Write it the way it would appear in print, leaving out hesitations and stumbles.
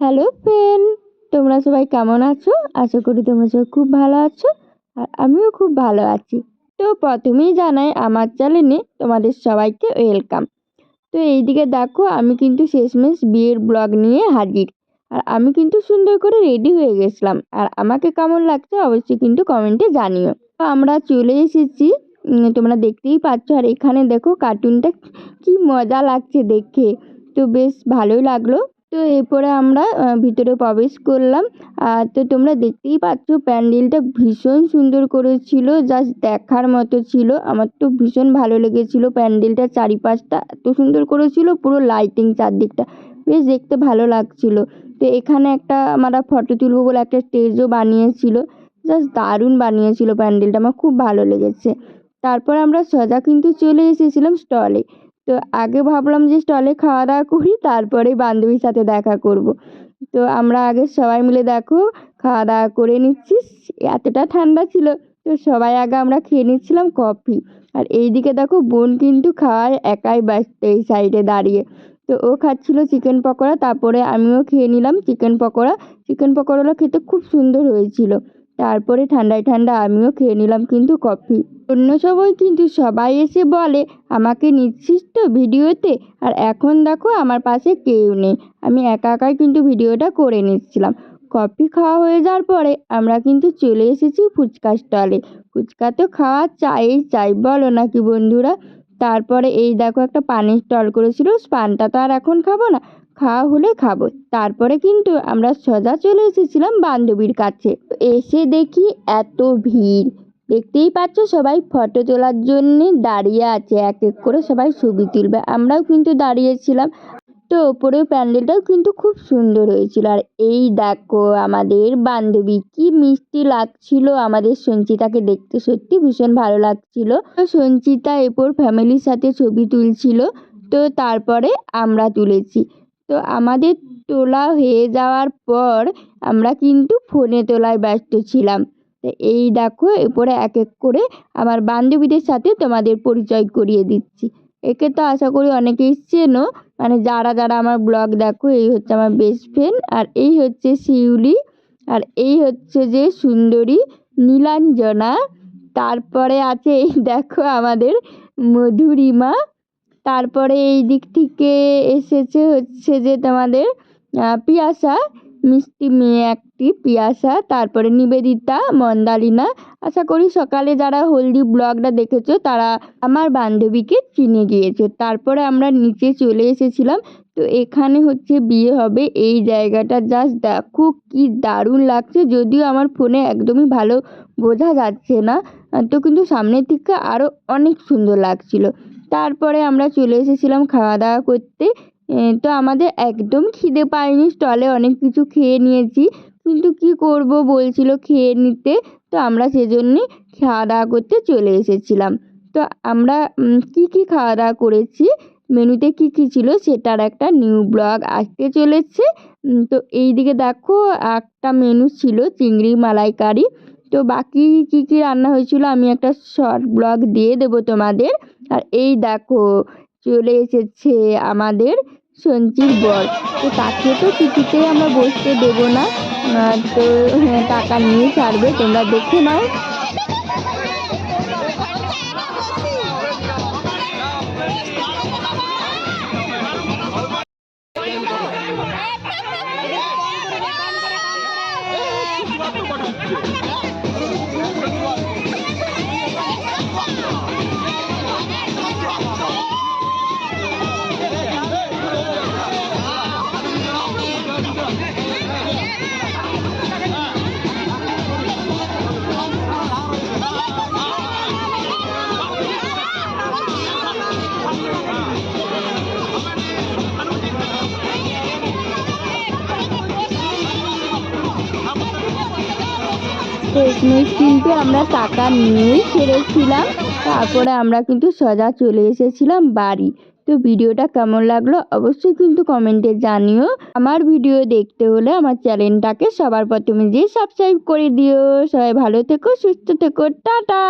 Hello friend, তোমরা সবাই কেমন আছো? আশা করি তোমরা সবাই খুব ভালো আছো আর আমিও খুব ভালো আছি। তো প্রথমেই জানাই আমার চ্যানেলে তোমাদের সবাইকে ওয়েলকাম। তো এইদিকে দেখো আমি কিন্তু শেষমেশ বিয়ের ব্লগ নিয়ে হাজির। আর আমি কিন্তু সুন্দর করে রেডি হয়ে গেছিলাম। আর আমাকে কেমন লাগছে অবশ্যই কিন্তু কমেন্টে জানিও। তো আমরা চলে এসেছি, তোমরা দেখতেই পাচ্ছ। আর এখানে দেখো কার্টুনটা কি মজা লাগছে দেখে, তো বেশ ভালোই লাগলো। তো এরপরে আমরা ভিতরে প্রবেশ করলাম। আর তো তোমরা দেখতেই পাচ্ছ প্যান্ডেলটা ভীষণ সুন্দর করেছিল, জাস্ট দেখার মতো ছিল। আমার তো ভীষণ ভালো লেগেছিল প্যান্ডেলটা, চারিপাশটা এত সুন্দর করেছিল, পুরো লাইটিং চারদিকটা বেশ দেখতে ভালো লাগছিল। তো এখানে একটা আমরা ফটো তুলবো বলে একটা স্টেজও বানিয়েছিল, জাস্ট দারুণ বানিয়েছিল প্যান্ডেলটা, আমার খুব ভালো লেগেছে। তারপর আমরা সোজা কিন্তু চলে এসেছিলাম স্টলে। তো আগে ভাবলাম যে স্টলে খাওয়া দাওয়া করি, তারপরে বান্ধবীর সাথে দেখা করব। তো আমরা আগে সবাই মিলে দেখো খাওয়া দাওয়া করে নিচ্ছি। এতটা ঠান্ডা ছিল, তো সবাই আগে আমরা খেয়ে নিচ্ছিলাম কফি। আর এইদিকে দেখো বোন কিন্তু খাওয়ায় একাই ব্যস্ত এই সাইডে দাঁড়িয়ে। তো ও খাচ্ছিল চিকেন পকোড়া, তারপরে আমিও খেয়ে নিলাম চিকেন পকোড়া। চিকেন পকোড়াগুলো খেতে খুব সুন্দর হয়েছিল। তারপরে ঠান্ডায় ঠান্ডা আমিও খেয়ে নিলাম কিন্তু কফি। অন্য সময় কিন্তু সবাই এসে বলে আমাকে নিচ্ছিস তো ভিডিওতে, আর এখন দেখো আমার পাশে কেউ নেই, আমি একা একাই কিন্তু ভিডিওটা করে নিচ্ছিলাম। কফি খাওয়া হয়ে যাওয়ার পরে আমরা কিন্তু চলে এসেছি ফুচকা স্টলে। ফুচকা তো খাওয়া চাই বলো নাকি বন্ধুরা। তারপরে এই দেখো একটা পানির স্টল করেছিল, পানটা তো আর এখন খাবো না, খাওয়া হলে খাবো। তারপরে কিন্তু আমরা সোজা চলে এসেছিলাম বান্ধবীর কাছে। এসে দেখি এত ভিড়, দেখতেই পাচ্ছ সবাই ফটো তোলার জন্য দাঁড়িয়ে আছে, এক এক করে সবাই ছবি তুলবে, আমরাও কিন্তু দাঁড়িয়েছিলাম। তো ওপরেও প্যান্ডেলটাও কিন্তু খুব সুন্দর হয়েছিল। আর এই দেখো আমাদের বান্ধবী, কি মিষ্টি লাগছিল আমাদের সঞ্চিতাকে দেখতে, সত্যি ভীষণ ভালো লাগছিল। তো সঞ্চিতা এরপর ফ্যামিলির সাথে ছবি তুলছিল, তো তারপরে আমরা তুলেছি। তো আমাদের তোলা হয়ে যাওয়ার পর আমরা কিন্তু ফোনে তোলায় ব্যস্ত ছিলাম। তো এই দেখো এরপরে এক এক করে আমার বান্ধবীদের সাথে তোমাদের পরিচয় করিয়ে দিচ্ছি। একে তো আশা করি অনেকেই চেনো, মানে যারা যারা আমার ব্লগ দেখো। এই হচ্ছে আমার বেস্ট ফ্রেন্ড, আর এই হচ্ছে শিউলি, আর এই হচ্ছে যে সুন্দরী নীলাঞ্জনা। তারপরে আছে এই দেখো আমাদের মধুরিমা। তারপরে এই দিক থেকে এসেছে হচ্ছে যে তোমাদের পিয়াসা, মিষ্টি মেয়ে একটি পিয়াসা। তারপরে নিবেদিতা, মন্দালিনা। আশা করি সকালে যারা হলদি ব্লগটা দেখেছো তারা আমার বান্ধবীকে চিনে গিয়েছে। তারপরে আমরা নিচে চলে এসেছিলাম। তো এখানে হচ্ছে বিয়ে হবে, এই জায়গাটা জাস্ট দেখো কি দারুণ লাগছে, যদিও আমার ফোনে একদমই ভালো বোঝা যাচ্ছে না, তো কিন্তু সামনের দিকে আরও অনেক সুন্দর লাগছিল। তারপরে আমরা চলে এসেছিলাম খাওয়া দাওয়া করতে। তো আমাদের একদম খিদে পায়নি, স্টলে অনেক কিছু খেয়ে নিয়েছি, কিন্তু কি করব বলছিল খেয়ে নিতে, তো আমরা সেজন্যে খাওয়া দাওয়া করতে চলে এসেছিলাম। তো আমরা কি খাওয়া দাওয়া করেছি, মেনুতে কি ছিল সেটার একটা নিউ ব্লগ আসতে চলেছে। তো এই দিকে দেখো একটা মেনু ছিল চিংড়ি মালাইকারি। তো বাকি কি রান্না হয়েছিল আমি একটা শর্ট ব্লগ দিয়ে দেবো তোমাদের। আর এই দেখো চলে এসেছে আমাদের সঞ্চির বর। তো তাকে তো টিকিটে আমরা বসতে দেবো না, তো টাকা নিয়ে ছাড়বে, তোমরা দেখে নাও। শেষমেশ কিন্তু আমরা টাকা নিয়েই ছেড়েছিলাম। তারপরে আমরা কিন্তু সোজা চলে এসেছিলাম বাড়ি। তো ভিডিওটা কেমন লাগলো অবশ্যই কিন্তু কমেন্টে জানিও। আমার ভিডিও দেখতে হলে আমার চ্যানেলটাকে সবার প্রথমে যে সাবস্ক্রাইব করে দিও। সবাই ভালো থেকো, সুস্থ থেকো, টাটা।